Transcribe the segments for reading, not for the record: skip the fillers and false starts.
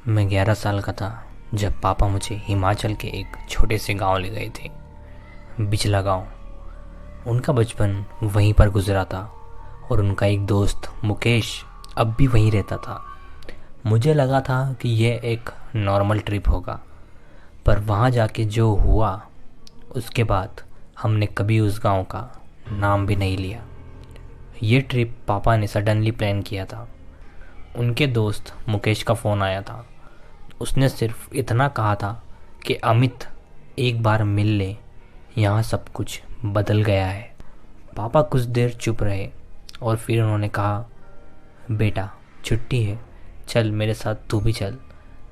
मैं 11 साल का था जब पापा मुझे हिमाचल के एक छोटे से गांव ले गए थे। बिचला गांव। उनका बचपन वहीं पर गुजरा था और उनका एक दोस्त मुकेश अब भी वहीं रहता था। मुझे लगा था कि यह एक नॉर्मल ट्रिप होगा, पर वहाँ जाके जो हुआ उसके बाद हमने कभी उस गांव का नाम भी नहीं लिया। ये ट्रिप पापा ने सडनली प्लान किया था। उनके दोस्त मुकेश का फ़ोन आया था। उसने सिर्फ इतना कहा था कि अमित, एक बार मिल ले, यहाँ सब कुछ बदल गया है। पापा कुछ देर चुप रहे और फिर उन्होंने कहा, बेटा छुट्टी है, चल मेरे साथ तू भी चल,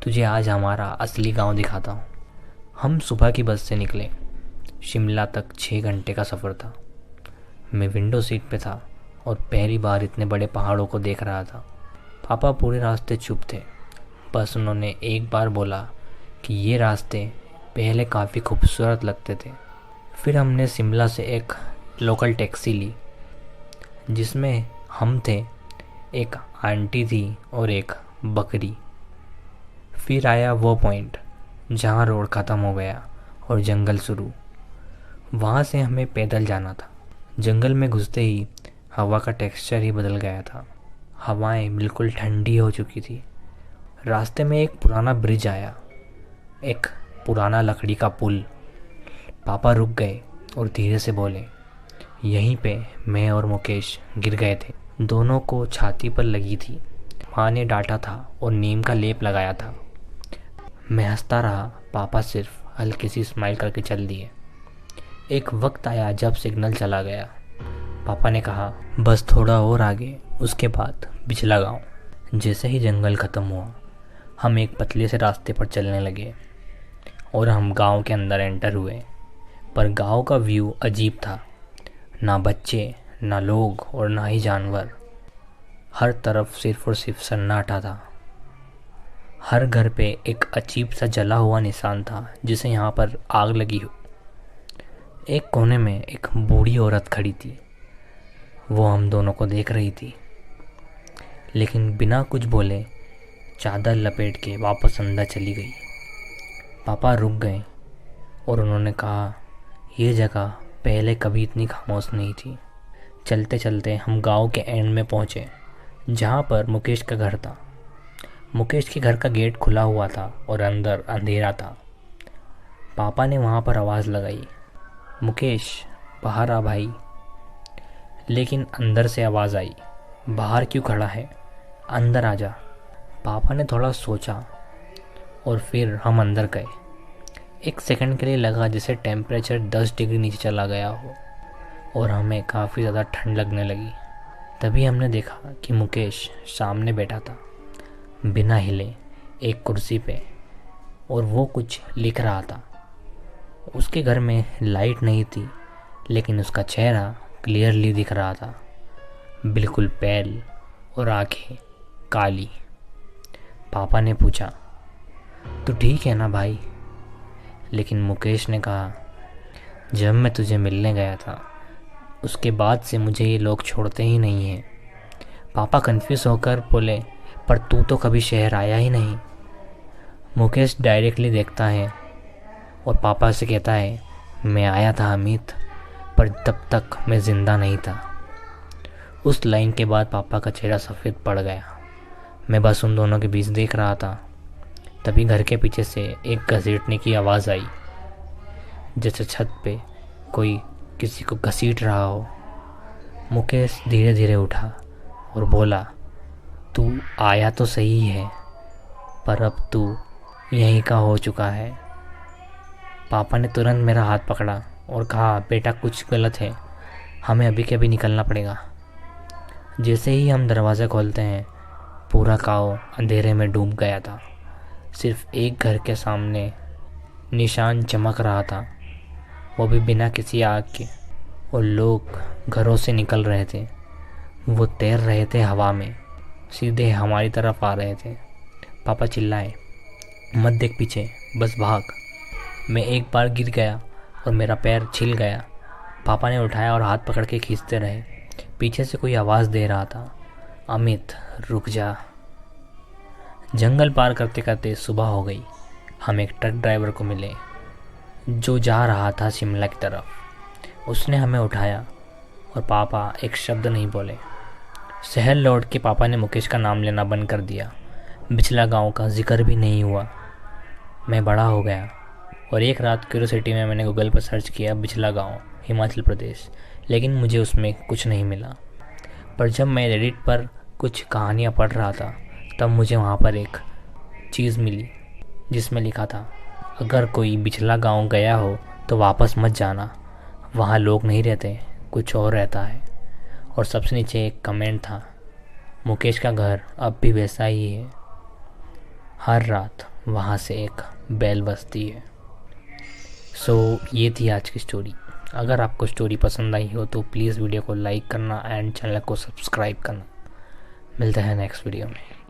तुझे आज हमारा असली गांव दिखाता हूँ। हम सुबह की बस से निकले। शिमला तक 6 घंटे का सफ़र था। मैं विंडो सीट पे था और पहली बार इतने बड़े पहाड़ों को देख रहा था। पापा पूरे रास्ते चुप थे। बस उन्होंने एक बार बोला कि ये रास्ते पहले काफ़ी खूबसूरत लगते थे। फिर हमने शिमला से एक लोकल टैक्सी ली जिसमें हम थे, एक आंटी थी और एक बकरी। फिर आया वो पॉइंट जहाँ रोड ख़त्म हो गया और जंगल शुरू। वहाँ से हमें पैदल जाना था। जंगल में घुसते ही हवा का टेक्सचर ही बदल गया था। हवाएं बिल्कुल ठंडी हो चुकी थी। रास्ते में एक पुराना ब्रिज आया, एक पुराना लकड़ी का पुल। पापा रुक गए और धीरे से बोले, यहीं पे मैं और मुकेश गिर गए थे। दोनों को छाती पर लगी थी। माँ ने डांटा था और नीम का लेप लगाया था। मैं हंसता रहा। पापा सिर्फ हल्की सी स्माइल करके चल दिए। एक वक्त आया जब सिग्नल चला गया। पापा ने कहा, बस थोड़ा और आगे, उसके बाद बिचला गांव। जैसे ही जंगल ख़त्म हुआ हम एक पतले से रास्ते पर चलने लगे और हम गांव के अंदर एंटर हुए। पर गांव का व्यू अजीब था। ना बच्चे, ना लोग और ना ही जानवर। हर तरफ सिर्फ और सिर्फ सन्नाटा था। हर घर पे एक अजीब सा जला हुआ निशान था, जिसे यहाँ पर आग लगी हो। एक कोने में एक बूढ़ी औरत खड़ी थी। वो हम दोनों को देख रही थी, लेकिन बिना कुछ बोले चादर लपेट के वापस अंदर चली गई। पापा रुक गए और उन्होंने कहा, यह जगह पहले कभी इतनी खामोश नहीं थी। चलते चलते हम गांव के एंड में पहुंचे, जहां पर मुकेश का घर था। मुकेश के घर का गेट खुला हुआ था और अंदर अंधेरा था। पापा ने वहां पर आवाज़ लगाई, मुकेश बाहर आ भाई। लेकिन अंदर से आवाज़ आई, बाहर क्यों खड़ा है, अंदर आ जा। पापा ने थोड़ा सोचा और फिर हम अंदर गए। एक सेकंड के लिए लगा जैसे टेम्परेचर 10 डिग्री नीचे चला गया हो और हमें काफ़ी ज़्यादा ठंड लगने लगी। तभी हमने देखा कि मुकेश सामने बैठा था, बिना हिले, एक कुर्सी पे, और वो कुछ लिख रहा था। उसके घर में लाइट नहीं थी, लेकिन उसका चेहरा क्लियरली दिख रहा था, बिल्कुल पैल और आंखें काली। पापा ने पूछा, तू ठीक है ना भाई? लेकिन मुकेश ने कहा, जब मैं तुझे मिलने गया था उसके बाद से मुझे ये लोग छोड़ते ही नहीं हैं। पापा कंफ्यूज होकर बोले, पर तू तो कभी शहर आया ही नहीं। मुकेश डायरेक्टली देखता है और पापा से कहता है, मैं आया था अमित, पर तब तक मैं ज़िंदा नहीं था। उस लाइन के बाद पापा का चेहरा सफ़ेद पड़ गया। मैं बस उन दोनों के बीच देख रहा था। तभी घर के पीछे से एक घसीटने की आवाज़ आई, जैसे छत पे कोई किसी को घसीट रहा हो। मुकेश धीरे धीरे उठा और बोला, तू आया तो सही है, पर अब तू यहीं का हो चुका है। पापा ने तुरंत मेरा हाथ पकड़ा और कहा, बेटा कुछ गलत है, हमें अभी के अभी निकलना पड़ेगा। जैसे ही हम दरवाज़ा खोलते हैं, पूरा गाँव अंधेरे में डूब गया था। सिर्फ एक घर के सामने निशान चमक रहा था, वो भी बिना किसी आग के, और लोग घरों से निकल रहे थे। वो तैर रहे थे हवा में, सीधे हमारी तरफ आ रहे थे। पापा चिल्लाए, मत देख पीछे, बस भाग। मैं एक बार गिर गया और मेरा पैर छिल गया। पापा ने उठाया और हाथ पकड़ के खींचते रहे। पीछे से कोई आवाज़ दे रहा था, अमित रुक जा। जंगल पार करते करते सुबह हो गई। हम एक ट्रक ड्राइवर को मिले जो जा रहा था शिमला की तरफ। उसने हमें उठाया और पापा एक शब्द नहीं बोले। शहर लौट के पापा ने मुकेश का नाम लेना बंद कर दिया। बिचला गांव का जिक्र भी नहीं हुआ। मैं बड़ा हो गया और एक रात क्यूरियोसिटी में मैंने गूगल पर सर्च किया बिचला गांव हिमाचल प्रदेश, लेकिन मुझे उसमें कुछ नहीं मिला। पर जब मैं रेडिट पर कुछ कहानियाँ पढ़ रहा था तब मुझे वहाँ पर एक चीज़ मिली जिसमें लिखा था, अगर कोई बिचला गांव गया हो तो वापस मत जाना, वहाँ लोग नहीं रहते, कुछ और रहता है। और सबसे नीचे एक कमेंट था, मुकेश का घर अब भी वैसा ही है, हर रात वहाँ से एक बेल बजती है। ये थी आज की स्टोरी। अगर आपको स्टोरी पसंद आई हो तो प्लीज़ वीडियो को लाइक करना एंड चैनल को सब्सक्राइब करना। मिलते हैं नेक्स्ट वीडियो में।